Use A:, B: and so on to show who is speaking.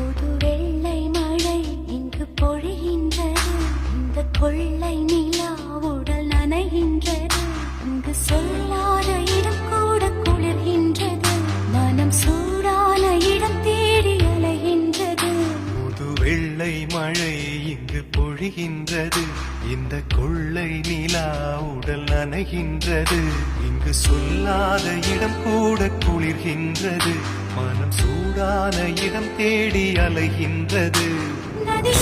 A: புது வெள்ளை மழை இங்கு பொழிகின்றது. இந்த கொள்ளை நிலா உடல் நனைகின்றது. இங்கு சொல்லாத இடம் கூட குளிர்கின்றது. மனம் சூடான இடம் தேடி அலைகின்றது.
B: புது வெள்ளை மழை இங்கு பொழிகின்றது. இந்த கொள்ளை நிலா உடல் நனைகின்றது. இங்கு சொல்லாத இடம் கூட குளிர்கின்றது. மனம் சூடான இடம் தேடி அலைகின்றது.
A: நதி